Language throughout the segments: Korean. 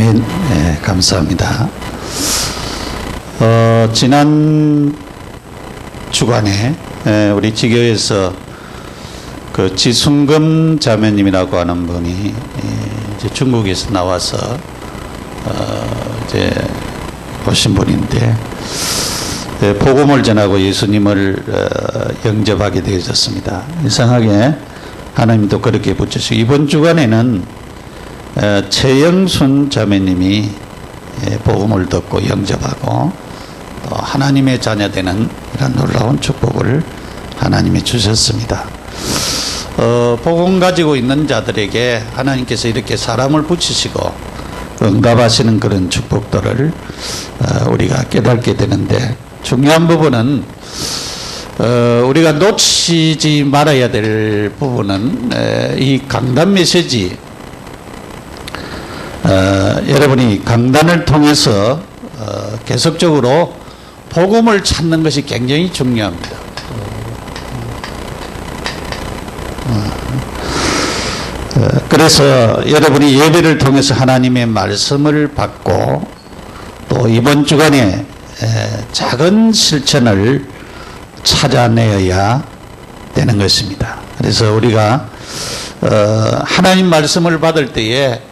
아멘. 네, 감사합니다. 지난 주간에 우리 지교에서 그 지순금 자매님이라고 하는 분이 이제 중국에서 나와서 이제 오신 분인데 복음을 전하고 예수님을 영접하게 되어졌습니다. 이상하게 하나님도 그렇게 붙여주시고, 이번 주간에는 최영순 자매님이 복음을 듣고 영접하고 또 하나님의 자녀되는 이런 놀라운 축복을 하나님이 주셨습니다. 복음 가지고 있는 자들에게 하나님께서 이렇게 사람을 붙이시고 응답하시는 그런 축복들을 우리가 깨닫게 되는데, 중요한 부분은 우리가 놓치지 말아야 될 부분은 이 강단 메시지, 여러분이 강단을 통해서 계속적으로 복음을 찾는 것이 굉장히 중요합니다. 그래서 여러분이 예배를 통해서 하나님의 말씀을 받고 또 이번 주간에 작은 실천을 찾아내어야 되는 것입니다. 그래서 우리가 하나님 말씀을 받을 때에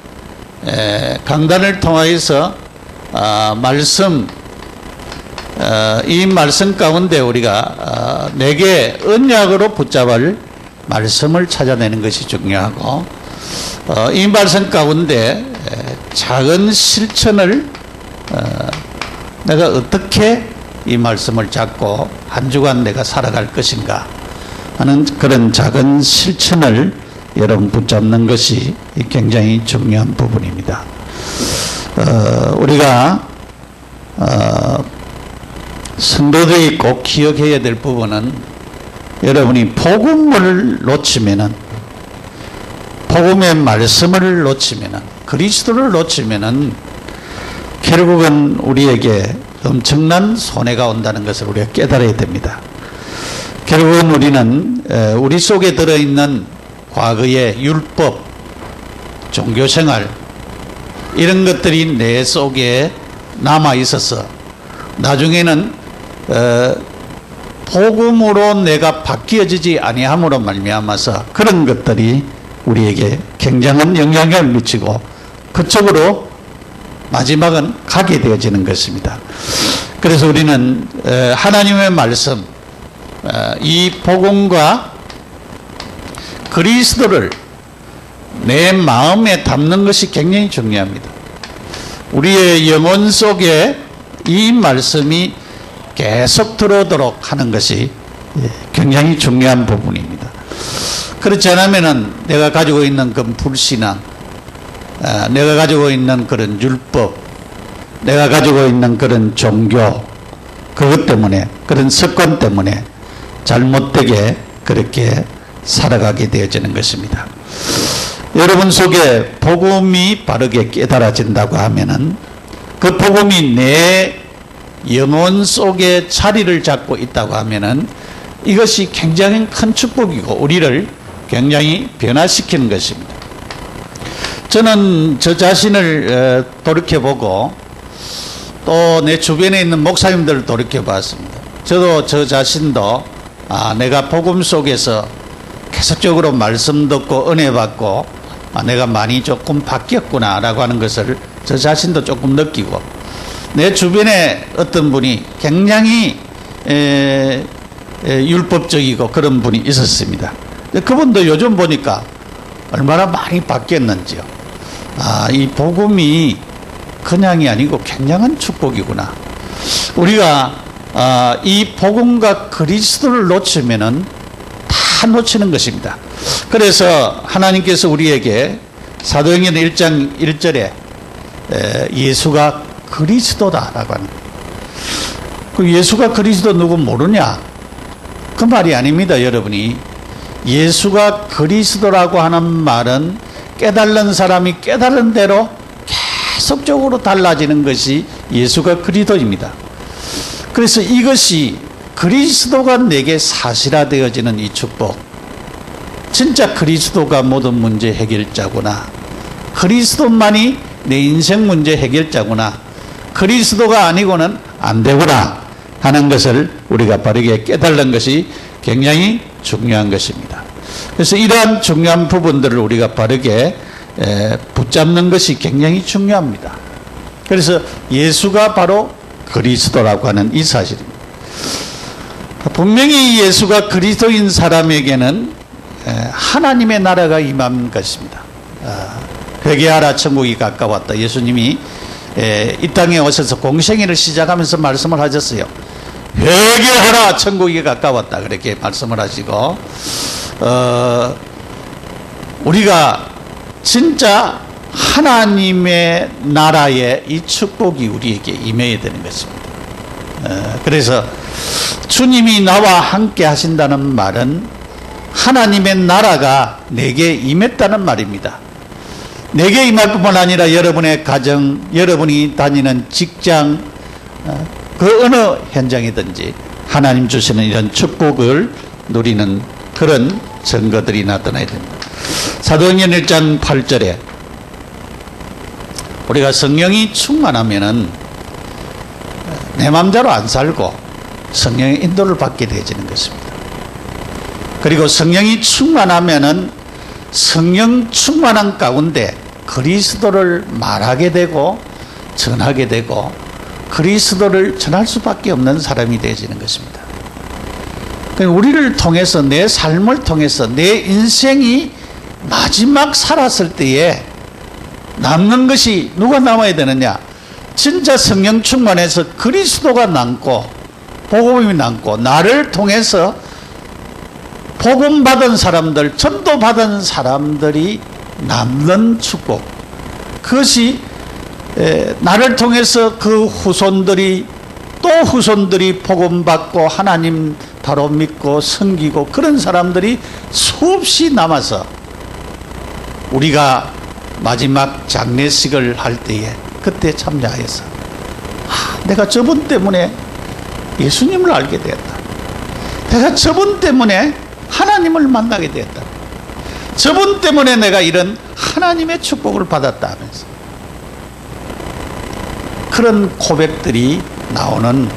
강단을 통하여서 이 말씀 가운데 우리가 내게 언약으로 붙잡을 말씀을 찾아내는 것이 중요하고, 이 말씀 가운데 작은 실천을 내가 어떻게 이 말씀을 잡고 한 주간 내가 살아갈 것인가 하는 그런 작은 실천을 여러분 붙잡는 것이 굉장히 중요한 부분입니다. 우리가 성도들이 꼭 기억해야 될 부분은, 여러분이 복음을 놓치면은, 복음의 말씀을 놓치면은, 그리스도를 놓치면은 결국은 우리에게 엄청난 손해가 온다는 것을 우리가 깨달아야 됩니다. 결국은 우리는 우리 속에 들어있는 과거의 율법, 종교생활, 이런 것들이 내 속에 남아있어서 나중에는 복음으로 내가 바뀌어지지 아니함으로 말미암아서 그런 것들이 우리에게 굉장한 영향을 미치고 그쪽으로 마지막은 가게 되어지는 것입니다. 그래서 우리는 하나님의 말씀, 이 복음과 그리스도를 내 마음에 담는 것이 굉장히 중요합니다. 우리의 영혼 속에 이 말씀이 계속 들어오도록 하는 것이 굉장히 중요한 부분입니다. 그렇지 않으면 내가 가지고 있는 그 불신앙, 내가 가지고 있는 그런 율법, 내가 가지고 있는 그런 종교, 그것 때문에, 그런 습관 때문에 잘못되게 그렇게 살아가게 되어지는 것입니다. 여러분 속에 복음이 바르게 깨달아진다고 하면은 그 복음이 내 영혼 속에 자리를 잡고 있다고 하면은 이것이 굉장히 큰 축복이고 우리를 굉장히 변화시키는 것입니다. 저는 저 자신을 돌이켜보고 또 내 주변에 있는 목사님들을 돌이켜봤습니다. 저도 저 자신도 내가 복음 속에서 계속적으로 말씀 듣고 은혜 받고 내가 많이 조금 바뀌었구나 라고 하는 것을 저 자신도 조금 느끼고, 내 주변에 어떤 분이 굉장히 율법적이고 그런 분이 있었습니다. 그분도 요즘 보니까 얼마나 많이 바뀌었는지요. 이 복음이 그냥이 아니고 굉장한 축복이구나. 우리가 이 복음과 그리스도를 놓치면은 다 놓치는 것입니다. 그래서 하나님께서 우리에게 사도행전 1장 1절에 예수가 그리스도다라고 하는, 그 예수가 그리스도 누구 모르냐? 그 말이 아닙니다. 여러분이 예수가 그리스도라고 하는 말은 깨달는 사람이 깨달은 대로 계속적으로 달라지는 것이 예수가 그리스도입니다. 그래서 이것이 그리스도가 내게 사실화되어지는 이 축복, 진짜 그리스도가 모든 문제 해결자구나, 그리스도만이 내 인생 문제 해결자구나, 그리스도가 아니고는 안 되구나 하는 것을 우리가 바르게 깨달는 것이 굉장히 중요한 것입니다. 그래서 이러한 중요한 부분들을 우리가 바르게 붙잡는 것이 굉장히 중요합니다. 그래서 예수가 바로 그리스도라고 하는 이 사실입니다. 분명히 예수가 그리스도인 사람에게는 하나님의 나라가 임한 것입니다. 회개하라, 천국이 가까웠다. 예수님이 이 땅에 오셔서 공생애를 시작하면서 말씀을 하셨어요. 회개하라, 천국이 가까웠다. 그렇게 말씀을 하시고, 우리가 진짜 하나님의 나라의 이 축복이 우리에게 임해야 되는 것입니다. 그래서 주님이 나와 함께 하신다는 말은 하나님의 나라가 내게 임했다는 말입니다. 내게 임할 뿐만 아니라 여러분의 가정, 여러분이 다니는 직장, 그 어느 현장이든지 하나님 주시는 이런 축복을 누리는 그런 증거들이 나타나야 됩니다. 사도행전 1장 8절에 우리가 성령이 충만하면은 내 맘대로 안 살고 성령의 인도를 받게 되어지는 것입니다. 그리고 성령이 충만하면은 성령 충만한 가운데 그리스도를 말하게 되고 전하게 되고 그리스도를 전할 수밖에 없는 사람이 되어지는 것입니다. 우리를 통해서, 내 삶을 통해서 내 인생이 마지막 살았을 때에 남는 것이 누가 남아야 되느냐? 진짜 성령 충만해서 그리스도가 남고 복음이 남고 나를 통해서 복음 받은 사람들, 전도 받은 사람들이 남는 축복, 그것이 나를 통해서 그 후손들이 또 후손들이 복음 받고 하나님 바로 믿고 섬기고 그런 사람들이 수없이 남아서 우리가 마지막 장례식을 할 때에 그때 참여하여서 내가 저분 때문에 예수님을 알게 되었다, 내가 저분 때문에 하나님을 만나게 되었다, 저분 때문에 내가 이런 하나님의 축복을 받았다 하면서 그런 고백들이 나오는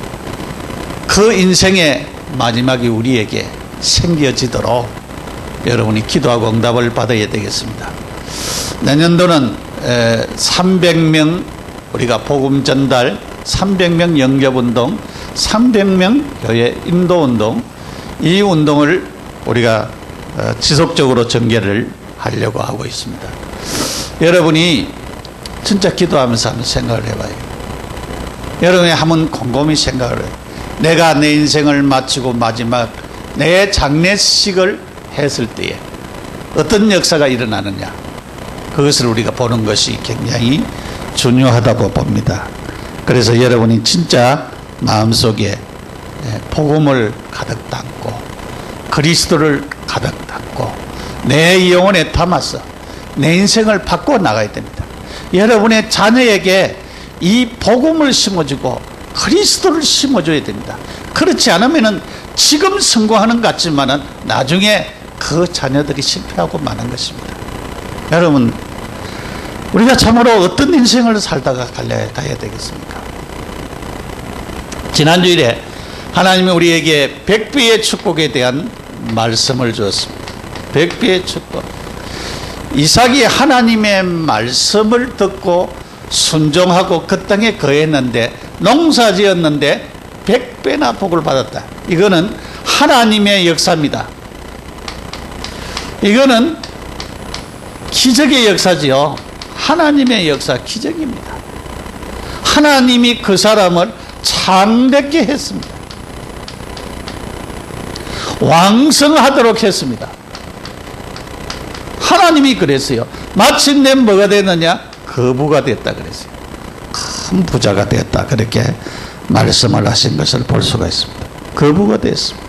그 인생의 마지막이 우리에게 생겨지도록 여러분이 기도하고 응답을 받아야 되겠습니다. 내년도는 300명 우리가 복음 전달, 300명 영접운동, 300명 교회 인도운동, 이 운동을 우리가 지속적으로 전개를 하려고 하고 있습니다. 여러분이 진짜 기도하면서 한번 생각을 해봐요. 여러분이 한번 곰곰이 생각을 해요. 내가 내 인생을 마치고 마지막 내 장례식을 했을 때에 어떤 역사가 일어나느냐, 그것을 우리가 보는 것이 굉장히 중요하다고 봅니다. 그래서 여러분이 진짜 마음속에 복음을 가득 담고 그리스도를 가득 담고 내 영혼에 담아서 내 인생을 바꿔 나가야 됩니다. 여러분의 자녀에게 이 복음을 심어주고 그리스도를 심어줘야 됩니다. 그렇지 않으면 지금 성공하는 것 같지만은 나중에 그 자녀들이 실패하고 마는 것입니다. 여러분, 우리가 참으로 어떤 인생을 살다가 가야 되겠습니까? 지난주일에 하나님이 우리에게 100배의 축복에 대한 말씀을 주었습니다. 100배의 축복. 이삭이 하나님의 말씀을 듣고 순종하고 그 땅에 거했는데, 농사 지었는데 100배나 복을 받았다. 이거는 하나님의 역사입니다. 이거는 기적의 역사지요. 하나님의 역사, 기적입니다. 하나님이 그 사람을 창대케 했습니다. 왕성하도록 했습니다. 하나님이 그랬어요. 마침내 뭐가 됐느냐? 거부가 됐다 그랬어요. 큰 부자가 됐다, 그렇게 말씀을 하신 것을 볼 수가 있습니다. 거부가 됐습니다.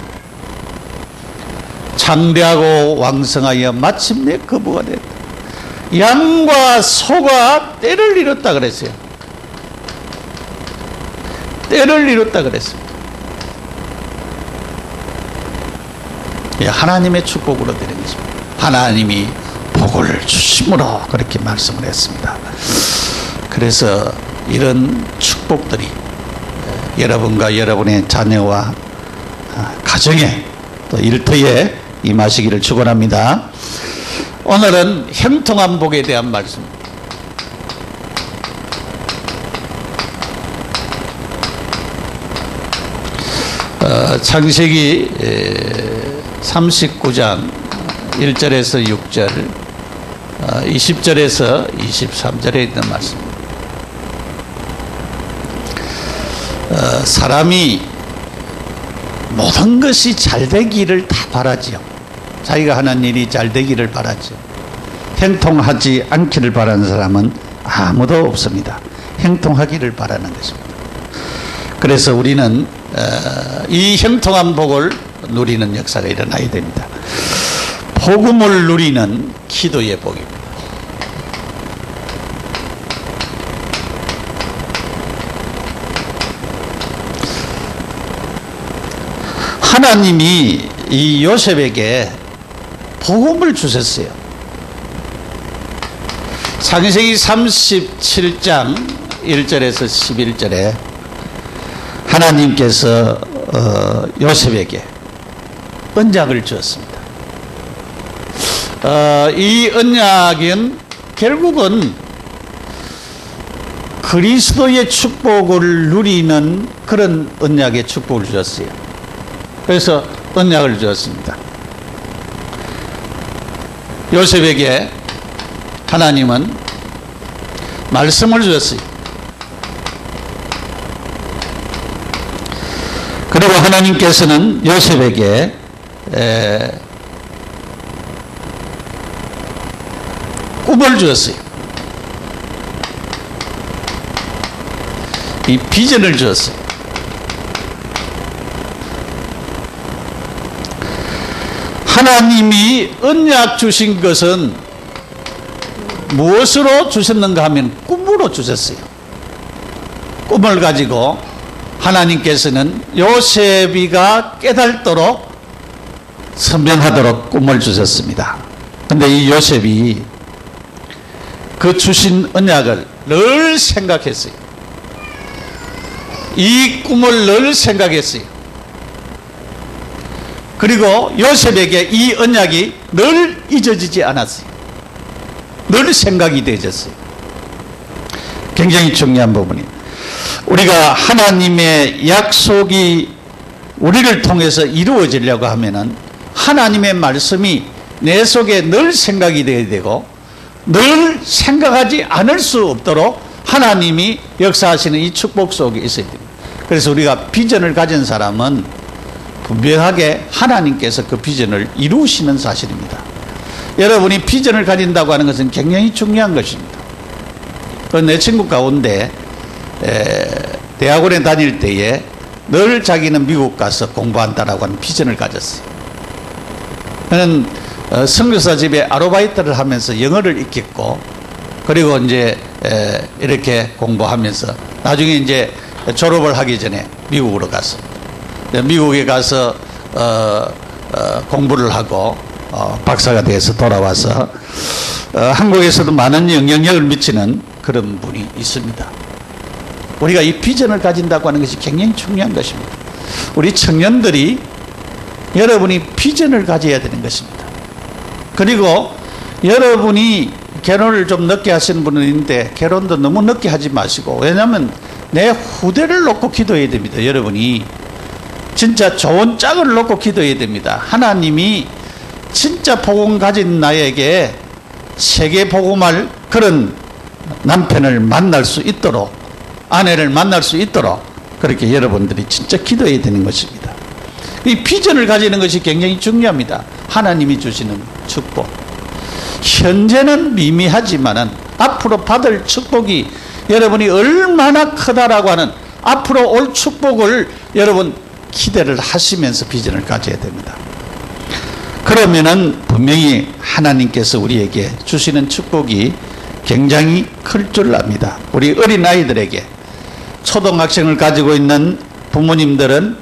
창대하고 왕성하여 마침내 거부가 됐다. 양과 소가 때를 이뤘다 그랬어요. 때를 이뤘다 그랬습니다. 하나님의 축복으로 되는 것입니다. 하나님이 복을 주심으로 그렇게 말씀을 했습니다. 그래서 이런 축복들이 여러분과 여러분의 자녀와 가정에 또 일터에 임하시기를 축원합니다. 오늘은 형통한 복에 대한 말씀입니다. 창세기 39장 1절에서 6절 20절에서 23절에 있는 말씀입니다. 사람이 모든 것이 잘 되기를 다 바라지요. 자기가 하는 일이 잘 되기를 바라죠. 형통하지 않기를 바라는 사람은 아무도 없습니다. 형통하기를 바라는 것입니다. 그래서 우리는 이 형통한 복을 누리는 역사가 일어나야 됩니다. 복음을 누리는 기도의 복입니다. 하나님이 이 요셉에게 복음을 주셨어요. 창세기 37장 1절에서 11절에 하나님께서 요셉에게 언약을 주었습니다. 이 언약은 결국은 그리스도의 축복을 누리는 그런 언약의 축복을 주었어요. 그래서 언약을 주었습니다. 요셉에게 하나님은 말씀을 주었어요. 그리고 하나님께서는 요셉에게 꿈을 주었어요. 이 비전을 주었어요. 하나님이 언약 주신 것은 무엇으로 주셨는가 하면 꿈으로 주셨어요. 꿈을 가지고 하나님께서는 요셉이가 깨닫도록 선명하도록 꿈을 주셨습니다. 그런데 이 요셉이 그 주신 언약을 늘 생각했어요. 이 꿈을 늘 생각했어요. 그리고 요셉에게 이 언약이 늘 잊어지지 않았어요. 늘 생각이 되어졌어요. 굉장히 중요한 부분입니다. 우리가 하나님의 약속이 우리를 통해서 이루어지려고 하면은 하나님의 말씀이 내 속에 늘 생각이 되어야 되고 늘 생각하지 않을 수 없도록 하나님이 역사하시는 이 축복 속에 있어야 됩니다. 그래서 우리가 비전을 가진 사람은 분명하게 하나님께서 그 비전을 이루시는 사실입니다. 여러분이 비전을 가진다고 하는 것은 굉장히 중요한 것입니다. 내 친구 가운데 대학원에 다닐 때에 늘 자기는 미국 가서 공부한다라고 하는 비전을 가졌어요. 저는 선교사 집에 아르바이트를 하면서 영어를 익혔고 그리고 이제 이렇게 공부하면서 나중에 이제 졸업을 하기 전에 미국으로 갔습니다. 미국에 가서 공부를 하고 박사가 돼서 돌아와서 한국에서도 많은 영향력을 미치는 그런 분이 있습니다. 우리가 이 비전을 가진다고 하는 것이 굉장히 중요한 것입니다. 우리 청년들이 여러분이 비전을 가져야 되는 것입니다. 그리고 여러분이 결혼을 좀 늦게 하시는 분은 있는데 결혼도 너무 늦게 하지 마시고, 왜냐하면 내 후대를 놓고 기도해야 됩니다. 여러분이 진짜 좋은 짝을 놓고 기도해야 됩니다. 하나님이 진짜 복음 가진 나에게 세계 복음할 그런 남편을 만날 수 있도록, 아내를 만날 수 있도록 그렇게 여러분들이 진짜 기도해야 되는 것입니다. 이 비전을 가지는 것이 굉장히 중요합니다. 하나님이 주시는 축복, 현재는 미미하지만은 앞으로 받을 축복이 여러분이 얼마나 크다라고 하는 앞으로 올 축복을 여러분 기대를 하시면서 비전을 가져야 됩니다. 그러면은 분명히 하나님께서 우리에게 주시는 축복이 굉장히 클 줄 압니다. 우리 어린아이들에게, 초등학생을 가지고 있는 부모님들은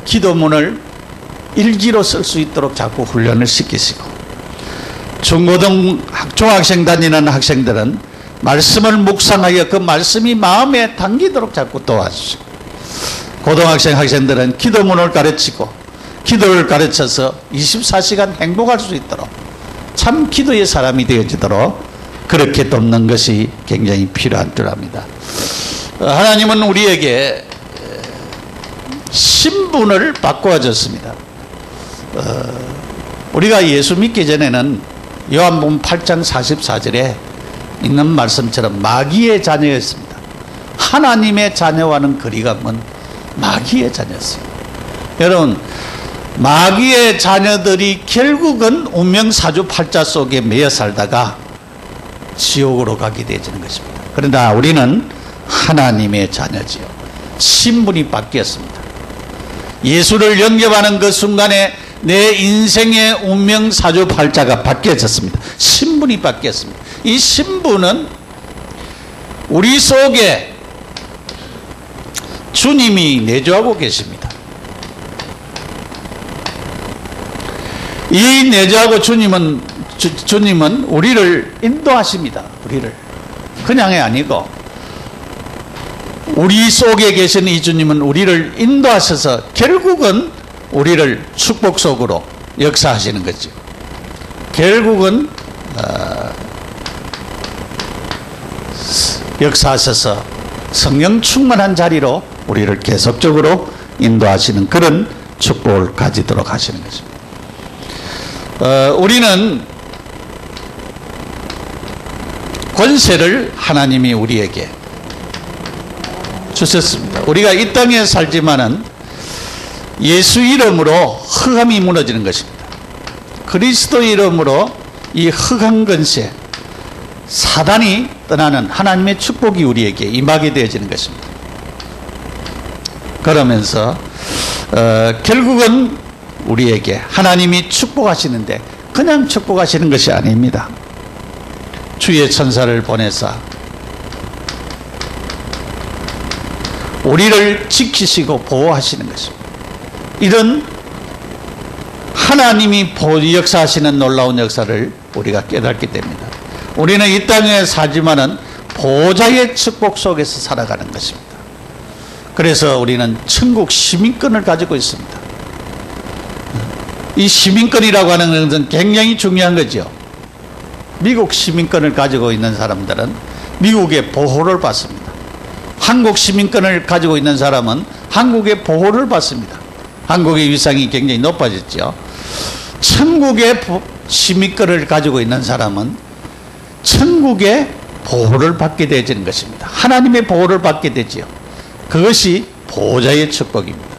기도문을 일기로 쓸 수 있도록 자꾸 훈련을 시키시고, 중학생 다니는 학생들은 말씀을 묵상하여 그 말씀이 마음에 담기도록 자꾸 도와주시고, 고등학생 학생들은 기도문을 가르치고 기도를 가르쳐서 24시간 행복할 수 있도록 참 기도의 사람이 되어지도록 그렇게 돕는 것이 굉장히 필요한 줄 압니다. 하나님은 우리에게 신분을 바꾸어 줬습니다. 우리가 예수 믿기 전에는 요한복음 8장 44절에 있는 말씀처럼 마귀의 자녀였습니다. 하나님의 자녀와는 거리가 먼 마귀의 자녀였습니다. 여러분, 마귀의 자녀들이 결국은 운명사주팔자 속에 매여 살다가 지옥으로 가게 되어지는 것입니다. 그러나 우리는 하나님의 자녀지요. 신분이 바뀌었습니다. 예수를 영접하는 그 순간에 내 인생의 운명사주팔자가 바뀌어졌습니다. 신분이 바뀌었습니다. 이 신분은 우리 속에 주님이 내주하고 계십니다. 이 내주하고 주님은 우리를 인도하십니다. 우리를 그냥이 아니고 우리 속에 계신 이 주님은 우리를 인도하셔서 결국은 우리를 축복 속으로 역사하시는 거죠. 결국은 역사하셔서 성령 충만한 자리로 우리를 계속적으로 인도하시는 그런 축복을 가지도록 하시는 것입니다. 우리는 권세를 하나님이 우리에게 주셨습니다. 우리가 이 땅에 살지만은 예수 이름으로 흑암이 무너지는 것입니다. 그리스도 이름으로 이 흑암 권세, 사단이 떠나는 하나님의 축복이 우리에게 임하게 되어지는 것입니다. 그러면서 결국은 우리에게 하나님이 축복하시는데 그냥 축복하시는 것이 아닙니다. 주의 천사를 보내사 우리를 지키시고 보호하시는 것입니다. 이런 하나님이 역사하시는 놀라운 역사를 우리가 깨닫게 됩니다. 우리는 이 땅에 살지만은 보호자의 축복 속에서 살아가는 것입니다. 그래서 우리는 천국 시민권을 가지고 있습니다. 이 시민권이라고 하는 것은 굉장히 중요한 거죠. 미국 시민권을 가지고 있는 사람들은 미국의 보호를 받습니다. 한국 시민권을 가지고 있는 사람은 한국의 보호를 받습니다. 한국의 위상이 굉장히 높아졌죠. 천국의 시민권을 가지고 있는 사람은 천국의 보호를 받게 되어지는 것입니다. 하나님의 보호를 받게 되지요. 그것이 보호자의 축복입니다.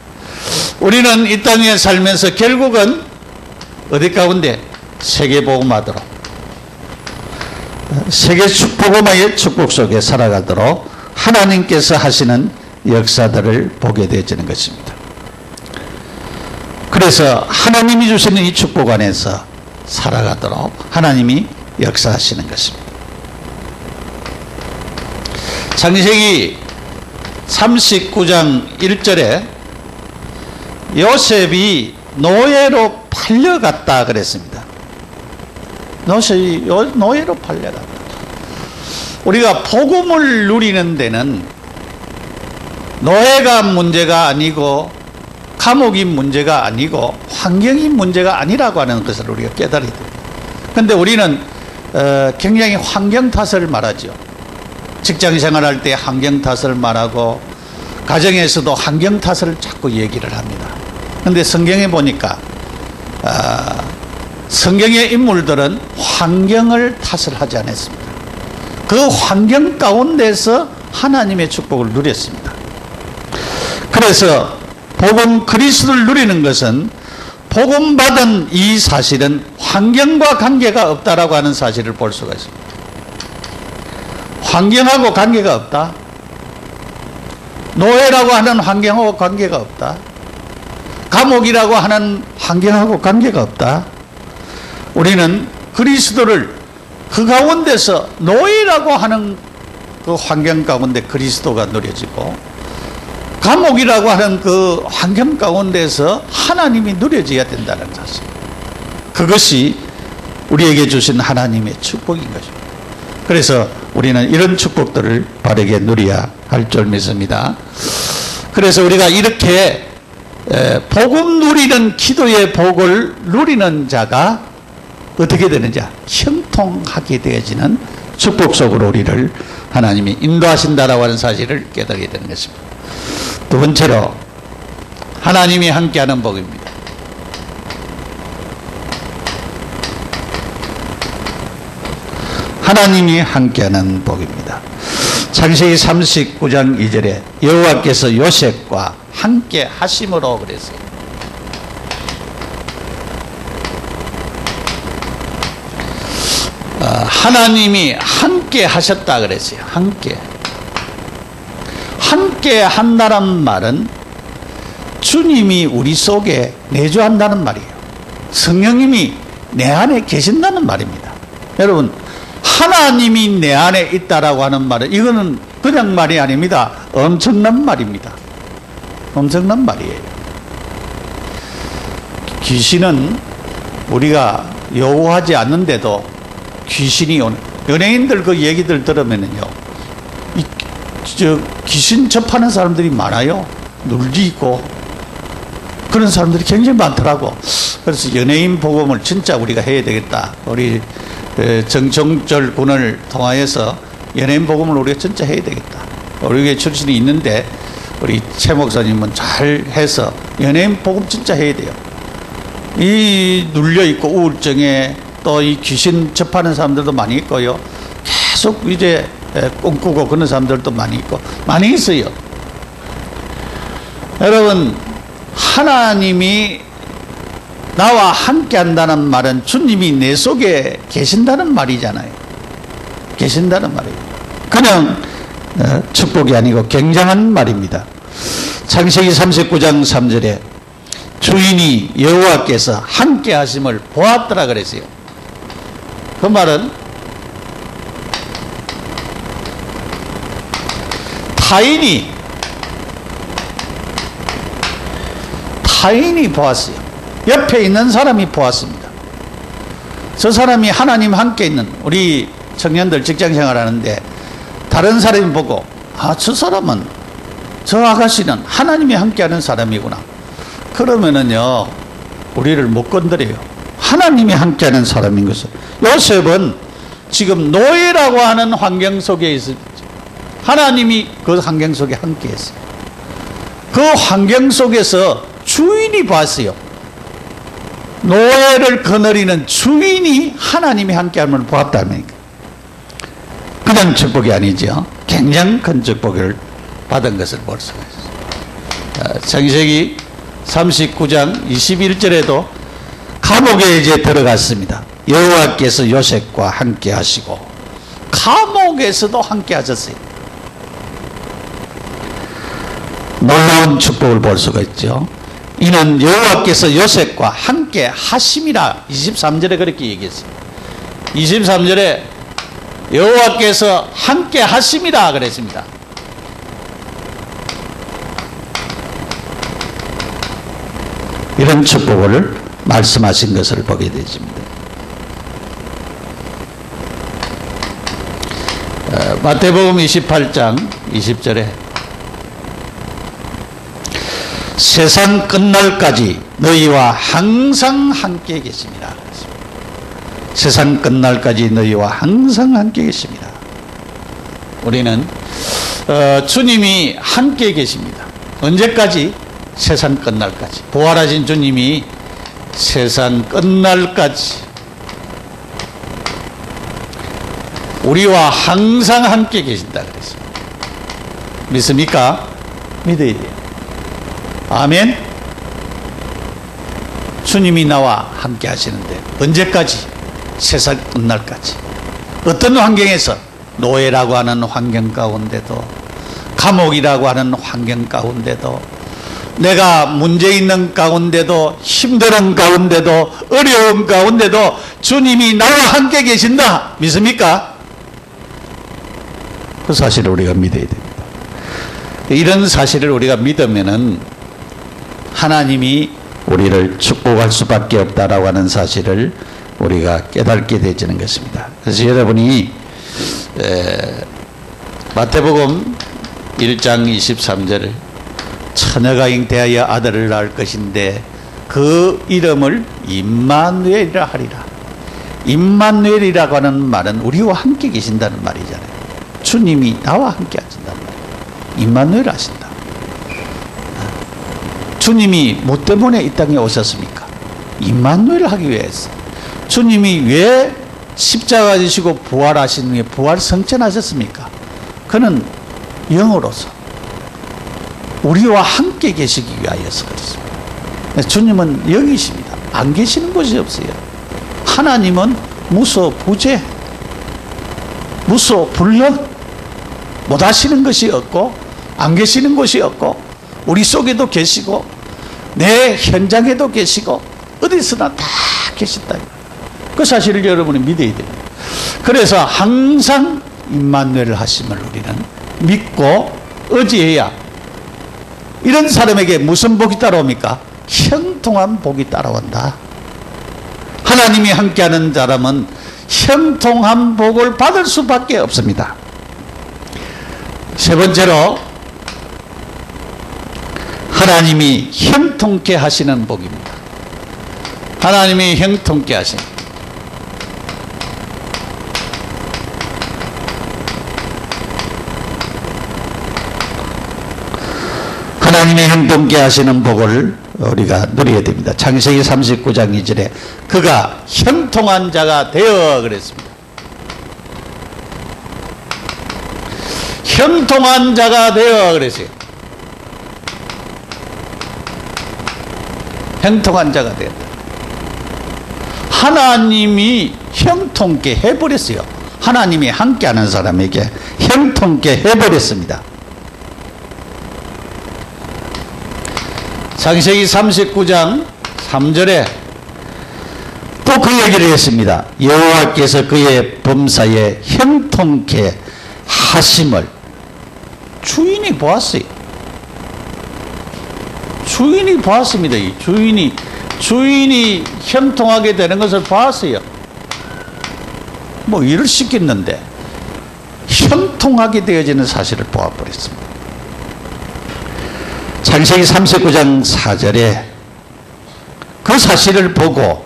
우리는 이 땅에 살면서 결국은 어디 가운데 세계복음화도록 세계 복음화의 축복 속에 살아가도록 하나님께서 하시는 역사들을 보게 되어지는 것입니다. 그래서 하나님이 주시는 이 축복 안에서 살아가도록 하나님이 역사하시는 것입니다. 창세기 39장 1절에 요셉이 노예로 팔려갔다 그랬습니다. 요셉이 노예로 팔려갔다. 우리가 복음을 누리는 데는 노예가 문제가 아니고 감옥이 문제가 아니고 환경이 문제가 아니라고 하는 것을 우리가 깨달아야 됩니다. 그런데 우리는 굉장히 환경 탓을 말하죠. 직장 생활할 때 환경 탓을 말하고 가정에서도 환경 탓을 자꾸 얘기를 합니다. 그런데 성경에 보니까 성경의 인물들은 환경을 탓을 하지 않았습니다. 그 환경 가운데서 하나님의 축복을 누렸습니다. 그래서 복음 그리스도를 누리는 것은 복음 받은 이 사실은 환경과 관계가 없다라고 하는 사실을 볼 수가 있습니다. 환경하고 관계가 없다. 노예라고 하는 환경하고 관계가 없다. 감옥이라고 하는 환경하고 관계가 없다. 우리는 그리스도를 그 가운데서 노예라고 하는 그 환경 가운데 그리스도가 누려지고 감옥이라고 하는 그 환경 가운데서 하나님이 누려져야 된다는 사실. 그것이 우리에게 주신 하나님의 축복인 것입니다. 그래서 우리는 이런 축복들을 바르게 누려야 할 줄 믿습니다. 그래서 우리가 이렇게 복음 누리는 기도의 복을 누리는 자가 어떻게 되느냐, 형통하게 되어지는 축복 속으로 우리를 하나님이 인도하신다라고 하는 사실을 깨닫게 되는 것입니다. 두 번째로 하나님이 함께하는 복입니다. 하나님이 함께하는 복입니다. 창세기 39장 2절에 여호와께서 요셉과 함께 하심으로 그랬어요. 하나님이 함께 하셨다 그랬어요. 함께 한다는 말은 주님이 우리 속에 내주한다는 말이에요. 성령님이 내 안에 계신다는 말입니다. 여러분, 하나님이 내 안에 있다라고 하는 말은 이거는 그냥 말이 아닙니다. 엄청난 말입니다. 엄청난 말이에요. 귀신은 우리가 요구하지 않는데도 귀신이 오는, 연예인들 그 얘기들 들으면은요, 귀신 접하는 사람들이 많아요. 눌지 있고 그런 사람들이 굉장히 많더라고. 그래서 연예인 복음을 진짜 우리가 해야 되겠다. 우리 정종절 군을 통하여서 연예인 복음을 우리가 진짜 해야 되겠다. 우리 교회 출신이 있는데 우리 최 목사님은 잘 해서 연예인 복음 진짜 해야 돼요. 이 눌려있고 우울증에 또 이 귀신 접하는 사람들도 많이 있고요. 계속 이제 꿈꾸고 그런 사람들도 많이 있고 많이 있어요. 여러분, 하나님이 나와 함께 한다는 말은 주님이 내 속에 계신다는 말이잖아요. 계신다는 말이에요. 그냥 축복이 아니고 굉장한 말입니다. 창세기 39장 3절에 주인이 여호와께서 함께 하심을 보았더라 그랬어요. 그 말은 타인이 보았어요. 옆에 있는 사람이 보았습니다. 저 사람이 하나님 함께 있는, 우리 청년들 직장생활 하는데 다른 사람이 보고, 아, 저 사람은, 저 아가씨는 하나님이 함께하는 사람이구나. 그러면은요, 우리를 못 건드려요. 하나님이 함께하는 사람인 것을. 요셉은 지금 노예라고 하는 환경 속에 있었죠. 하나님이 그 환경 속에 함께했어요. 그 환경 속에서 주인이 봤어요. 노예를 거느리는 주인이 하나님이 함께함을 보았다는, 그냥 축복이 아니죠. 굉장히 큰 축복을 받은 것을 볼 수가 있어요. 창세기 39장 21절에도 감옥에 이제 들어갔습니다. 여호와께서 요셉과 함께 하시고 감옥에서도 함께 하셨어요. 놀라운 축복을 볼 수가 있죠. 이는 여호와께서 요셉과 함께 하심이라 23절에 그렇게 얘기했어요. 23절에 여호와께서 함께 하심이라 그랬습니다. 이런 축복을 말씀하신 것을 보게 되십니다. 마태복음 28장 20절에 세상 끝날까지 너희와 항상 함께 계십니다. 세상 끝날까지 너희와 항상 함께 계십니다. 우리는 주님이 함께 계십니다. 언제까지? 세상 끝날까지. 부활하신 주님이 세상 끝날까지 우리와 항상 함께 계신다 그랬습니다. 믿습니까? 믿어야 돼요. 아멘. 주님이 나와 함께 하시는데 언제까지? 세상 끝날까지. 어떤 환경에서? 노예라고 하는 환경 가운데도, 감옥이라고 하는 환경 가운데도, 내가 문제 있는 가운데도, 힘든 가운데도, 어려운 가운데도 주님이 나와 함께 계신다. 믿습니까? 그 사실을 우리가 믿어야 됩니다. 이런 사실을 우리가 믿으면은 하나님이 우리를 축복할 수밖에 없다라고 하는 사실을 우리가 깨닫게 되지는 것입니다. 그래서 여러분이 마태복음 1장 23절 처녀가 잉태하여 아들을 낳을 것인데 그 이름을 임마누엘이라 하리라. 임마누엘이라고 하는 말은 우리와 함께 계신다는 말이잖아요. 주님이 나와 함께 하신다는 말이에요. 임마누엘 하신다. 주님이 뭐 때문에 이 땅에 오셨습니까? 임마누엘 하기 위해서. 주님이 왜 십자가 지시고 부활하신 후에 부활 성천하셨습니까? 그는 영으로서 우리와 함께 계시기 위하여서 그렇습니다. 주님은 영이십니다. 안 계시는 곳이 없어요. 하나님은 무소부재, 무소불능, 못 하시는 것이 없고 안 계시는 곳이 없고 우리 속에도 계시고 내 현장에도 계시고 어디서나 다 계신다. 그 사실을 여러분이 믿어야 됩니다. 그래서 항상 임마누엘 하심을 우리는 믿고 의지해야 이런 사람에게 무슨 복이 따라옵니까? 형통한 복이 따라온다. 하나님이 함께하는 사람은 형통한 복을 받을 수밖에 없습니다. 세 번째로 하나님이 형통케 하시는 복입니다. 하나님이 형통케 하시는 하나님의 형통케 하시는 복을 우리가 누려야 됩니다. 창세기 39장 2절에 그가 형통한 자가 되어 그랬습니다. 형통한 자가 되어 그랬어요. 형통한 자가 되었다. 하나님이 형통케 해버렸어요. 하나님이 함께하는 사람에게 형통케 해버렸습니다. 창세기 39장 3절에 또 그 얘기를 했습니다. 여호와께서 그의 범사에 형통케 하심을 주인이 보았어요. 주인이 보았습니다. 이 주인이 형통하게 되는 것을 보았어요. 뭐 일을 시켰는데 형통하게 되어지는 사실을 보아버렸습니다. 창세기 39장 4절에 그 사실을 보고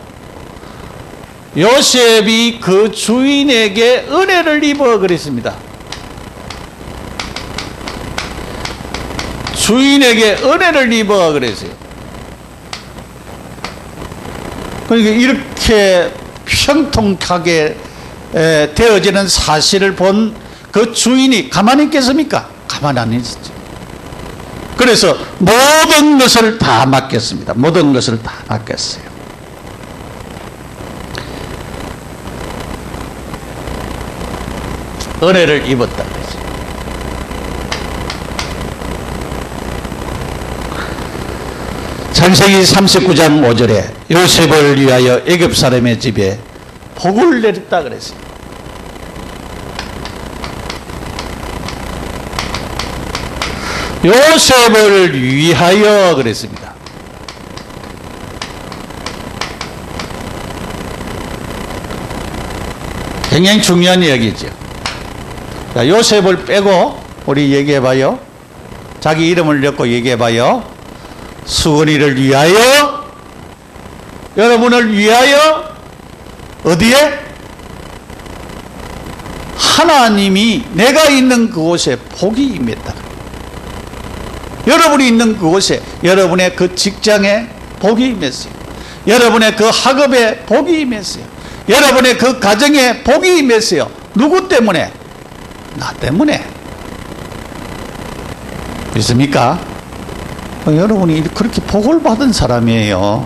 요셉이 그 주인에게 은혜를 입어 그랬습니다. 주인에게 은혜를 입어 그랬어요. 그러니까 이렇게 형통하게 되어지는 사실을 본 그 주인이 가만히 있겠습니까? 가만히 안 있었죠. 그래서 모든 것을 다 맡겼습니다. 모든 것을 다 맡겼어요. 은혜를 입었다 그랬어요. 창세기 39장 5절에 요셉을 위하여 애굽 사람의 집에 복을 내렸다 그랬어요. 요셉을 위하여 그랬습니다. 굉장히 중요한 이야기죠. 자, 요셉을 빼고 우리 얘기해봐요. 자기 이름을 넣고 얘기해봐요. 수건이를 위하여, 여러분을 위하여, 어디에? 하나님이 내가 있는 그곳에 복이 임했다. 여러분이 있는 그곳에, 여러분의 그 직장에 복이 임했어요. 여러분의 그 학업에 복이 임했어요. 여러분의 그 가정에 복이 임했어요. 누구 때문에? 나 때문에. 믿습니까? 여러분이 그렇게 복을 받은 사람이에요.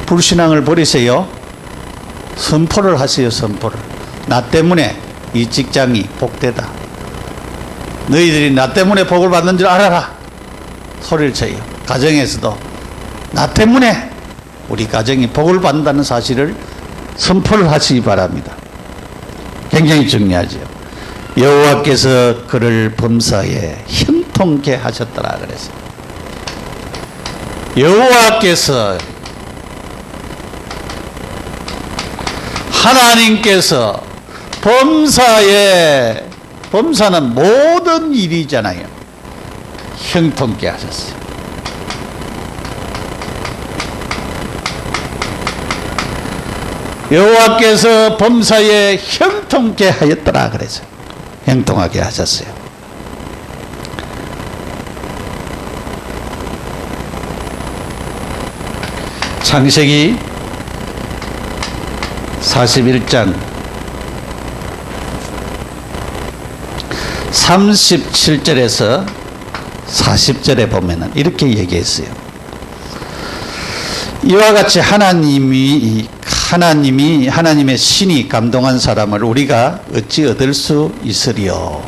불신앙을 버리세요. 선포를 하세요. 선포를. 나 때문에 이 직장이 복되다. 너희들이 나 때문에 복을 받는 줄 알아라. 소리를 쳐요. 가정에서도 나 때문에 우리 가정이 복을 받는다는 사실을 선포를 하시기 바랍니다. 굉장히 중요하죠. 여호와께서 그를 범사에 형통케 하셨더라 그래서 여호와께서, 하나님께서 범사는 모든 일이잖아요. 형통케 하셨어요. 여호와께서 범사에 형통케 하였더라 그래서 형통하게 하셨어요. 창세기 41장 37절에서 40절에 보면은 이렇게 얘기했어요. 이와 같이 하나님의 신이 감동한 사람을 우리가 어찌 얻을 수 있으리까.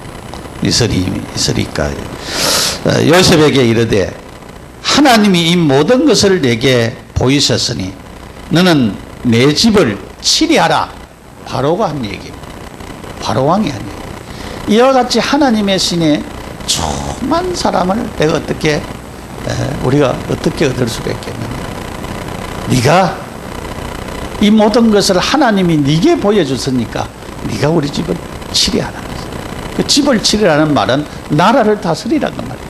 요셉에게 이르되 하나님이 이 모든 것을 내게 보이셨으니 너는 내 집을 치리하라. 바로가 한 얘기입니다. 바로왕이 한 얘기. 이와 같이 하나님의 신에 충만 사람을 내가 우리가 어떻게 얻을 수가 있겠느냐. 네가 이 모든 것을 하나님이 네게 보여줬으니까 네가 우리 집을 치리하라. 그 집을 치리라는 말은 나라를 다스리라는 말이에요.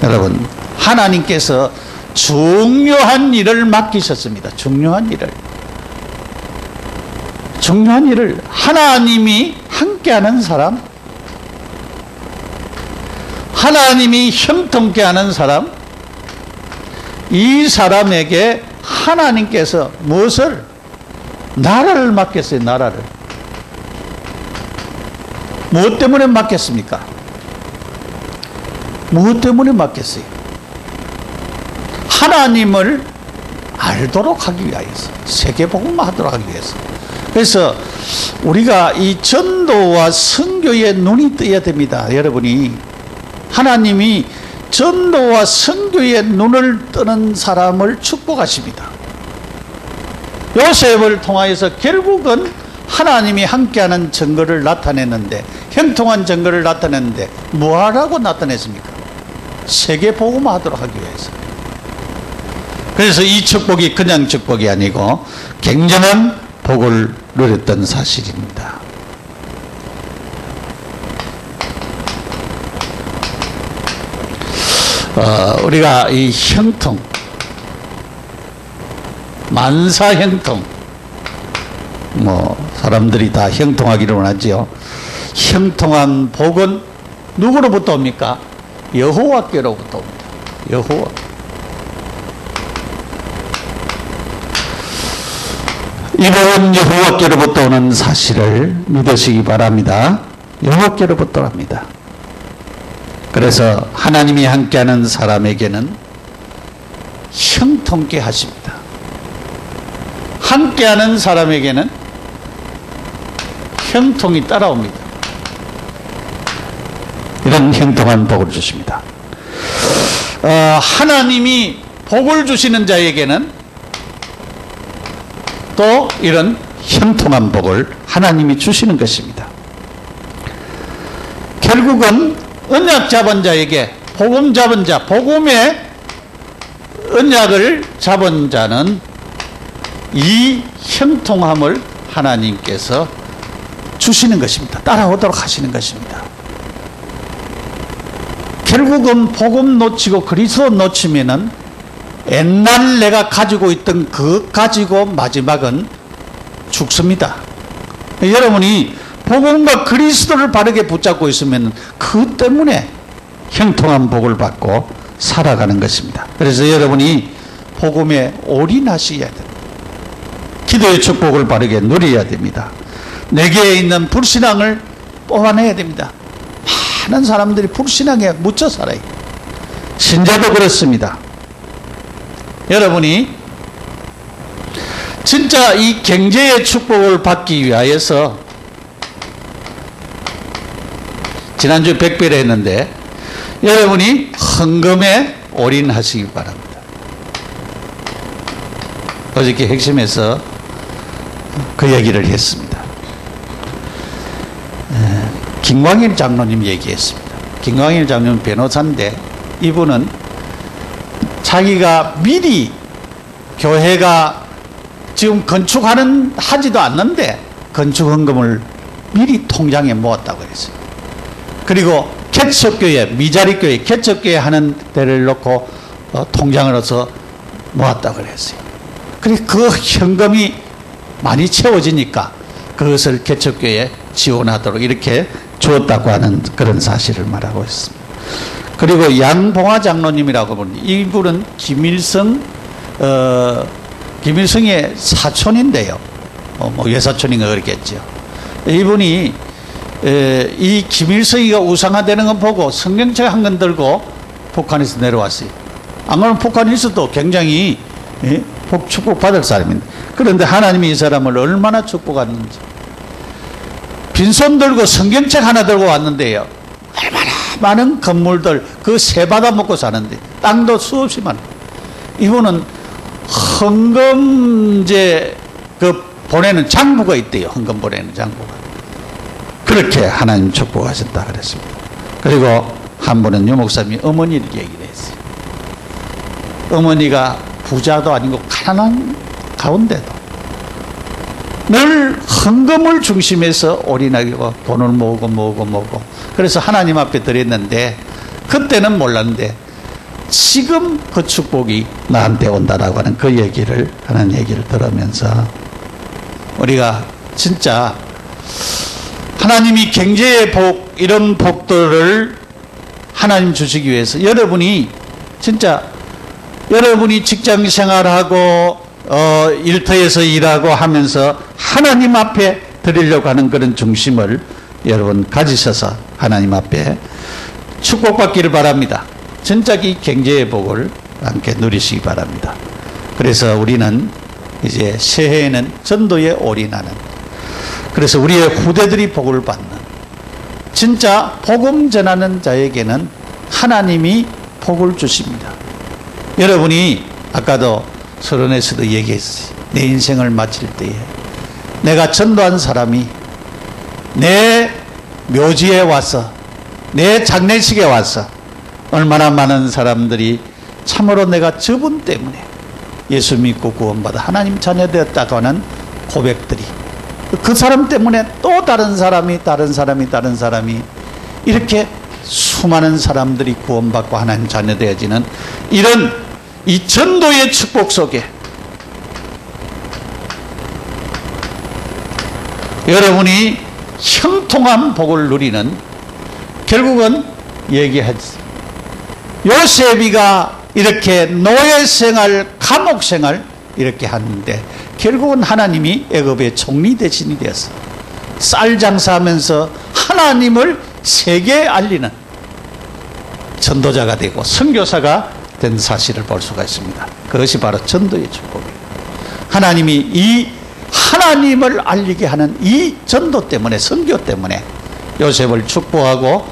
여러분, 하나님께서 중요한 일을 맡기셨습니다. 중요한 일을 하나님이 함께하는 사람, 하나님이 형통케 하는 사람, 이 사람에게 하나님께서 무엇을? 나라를 맡겼어요. 나라를. 무엇 때문에 맡겼습니까? 무엇 때문에 맡겼어요? 하나님을 알도록 하기 위하여서, 세계복음화 하도록 하기 위해서. 그래서 우리가 이 전도와 선교에 눈이 떠야 됩니다. 여러분이 하나님이 전도와 선교에 눈을 뜨는 사람을 축복하십니다. 요셉을 통하여서 결국은 하나님이 함께하는 증거를 나타냈는데, 형통한 증거를 나타냈는데 뭐하라고 나타냈습니까? 세계복음화 하도록 하기 위해서. 그래서 이 축복이 그냥 축복이 아니고 굉장한 복을 누렸던 사실입니다. 우리가 이 형통, 만사 형통, 사람들이 다 형통하기를 원하지요. 형통한 복은 누구로부터 옵니까? 여호와께로부터 옵니다. 여호와. 이 복은 여호와께로부터 오는 사실을 믿으시기 바랍니다. 여호와께로부터 합니다. 그래서 하나님이 함께하는 사람에게는 형통케 하십니다. 함께하는 사람에게는 형통이 따라옵니다. 이런 형통한 복을 주십니다. 하나님이 복을 주시는 자에게는 또 이런 형통한 복을 하나님이 주시는 것입니다. 결국은 언약 잡은 자에게, 복음 잡은 자, 복음의 언약을 잡은 자는 이 형통함을 하나님께서 주시는 것입니다. 따라오도록 하시는 것입니다. 결국은 복음 놓치고 그리스도 놓치면은 옛날 내가 가지고 있던 그 가지고 마지막은 죽습니다. 여러분이 복음과 그리스도를 바르게 붙잡고 있으면 그 때문에 형통한 복을 받고 살아가는 것입니다. 그래서 여러분이 복음에 올인하셔야 됩니다. 기도의 축복을 바르게 누려야 됩니다. 내게 있는 불신앙을 뽑아내야 됩니다. 많은 사람들이 불신앙에 묻혀 살아요. 신자도 그렇습니다. 여러분이 진짜 이 경제의 축복을 받기 위하여서, 지난주에 백배를 했는데 여러분이 헌금에 올인하시기 바랍니다. 어저께 핵심에서 그 얘기를 했습니다. 김광일 장로님 얘기했습니다. 김광일 장로님 변호사인데 이분은 자기가 미리 교회가 지금 하지도 않는데 건축헌금을 미리 통장에 모았다고 그랬어요. 그리고 개척교회, 미자리교회, 개척교회 하는 데를 놓고 통장으로서 모았다고 그랬어요. 그래서 그 현금이 많이 채워지니까 그것을 개척교회에 지원하도록 이렇게 주었다고 하는 그런 사실을 말하고 있습니다. 그리고 양봉화 장로님이라고 보는 이분은 김일성의 사촌인데요. 뭐 외사촌인가 그랬겠죠. 이분이 이 김일성이가 우상화되는 거 보고 성경책 한 권 들고 북한에서 내려왔어요. 안 그러면 북한에서도 굉장히 축복받을 사람입니다. 그런데 하나님이 이 사람을 얼마나 축복하는지. 빈손 들고 성경책 하나 들고 왔는데요. 얼마나 많은 건물들 그 세 받아 먹고 사는데 땅도 수없이 많아요. 이분은 헌금제 보내는 장부가 있대요. 헌금 보내는 장부가. 그렇게 하나님 축복하셨다 그랬습니다. 그리고 한 분은 유 목사님이 어머니를 얘기를 했어요. 어머니가 부자도 아니고 가난한 가운데도 늘 헌금을 중심해서 올인하고 돈을 모으고 그래서 하나님 앞에 드렸는데 그때는 몰랐는데 지금 그 축복이 나한테 온다라고 하는 그 얘기를 하는 얘기를 들으면서 우리가 진짜 하나님이 경제의 복 이런 복들을 하나님 주시기 위해서 여러분이 진짜 여러분이 직장 생활하고 일터에서 일하고 하면서 하나님 앞에 드리려고 하는 그런 중심을 여러분 가지셔서 하나님 앞에 축복받기를 바랍니다. 진짜 이 경제의 복을 함께 누리시기 바랍니다. 그래서 우리는 이제 새해에는 전도에 올인하는, 그래서 우리의 후대들이 복을 받는, 진짜 복음 전하는 자에게는 하나님이 복을 주십니다. 여러분이 아까도 서론에서도 얘기했어요. 내 인생을 마칠 때에 내가 전도한 사람이 내 묘지에 와서 내 장례식에 와서 얼마나 많은 사람들이 참으로 내가 저분 때문에 예수 믿고 구원받아 하나님 자녀 되었다고 하는 고백들이, 그 사람 때문에 또 다른 사람이 이렇게 수많은 사람들이 구원받고 하나님 자녀 되어지는 이런 이 전도의 축복 속에 여러분이 형통한 복을 누리는, 결국은 얘기하지, 요셉이가 이렇게 노예생활, 감옥생활 이렇게 하는데 결국은 하나님이 애굽의 총리 대신이 되어서 쌀 장사하면서 하나님을 세계에 알리는 전도자가 되고 선교사가 된 사실을 볼 수가 있습니다. 그것이 바로 전도의 축복이에요. 하나님이 이 하나님을 알리게 하는 이 전도 때문에, 선교 때문에 요셉을 축복하고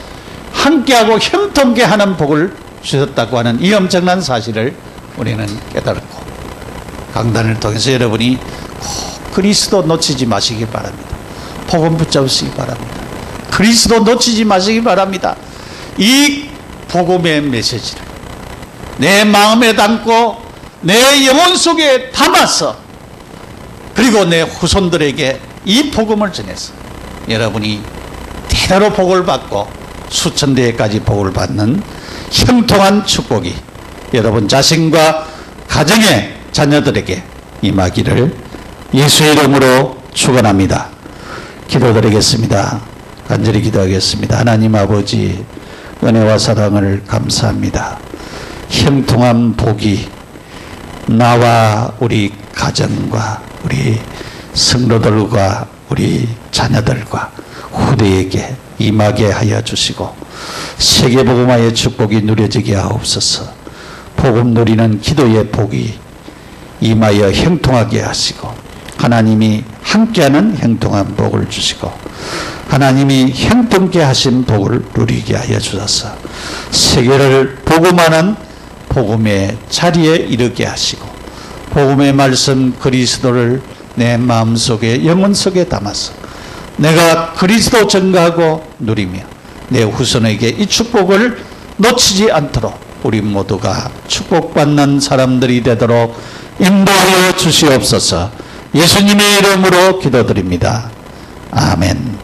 함께하고 형통케 하는 복을 주셨다고 하는 이 엄청난 사실을 우리는 깨달았고, 강단을 통해서 여러분이 꼭 그리스도 놓치지 마시기 바랍니다. 복음 붙잡으시기 바랍니다. 그리스도 놓치지 마시기 바랍니다. 이 복음의 메시지를 내 마음에 담고 내 영혼 속에 담아서, 그리고 내 후손들에게 이 복음을 전해서 여러분이 대대로 복을 받고 수천 대까지 복을 받는 형통한 축복이 여러분 자신과 가정의 자녀들에게 임하기를 예수의 이름으로 축원합니다. 기도드리겠습니다. 간절히 기도하겠습니다. 하나님 아버지, 은혜와 사랑을 감사합니다. 형통한 복이 나와 우리 가정과 우리 성도들과 우리 자녀들과 후대에게 임하게 하여 주시고 세계복음화의 축복이 누려지게 하옵소서. 복음 누리는 기도의 복이 임하여 형통하게 하시고 하나님이 함께하는 형통한 복을 주시고 하나님이 형통케 하신 복을 누리게 하여 주셔서 세계를 복음하는 복음의 자리에 이르게 하시고 복음의 말씀 그리스도를 내 마음속에 영혼 속에 담아서 내가 그리스도 증거하고 누리며 내 후손에게 이 축복을 놓치지 않도록 우리 모두가 축복받는 사람들이 되도록 인도하여 주시옵소서. 예수님의 이름으로 기도드립니다. 아멘.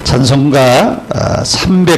찬송가 300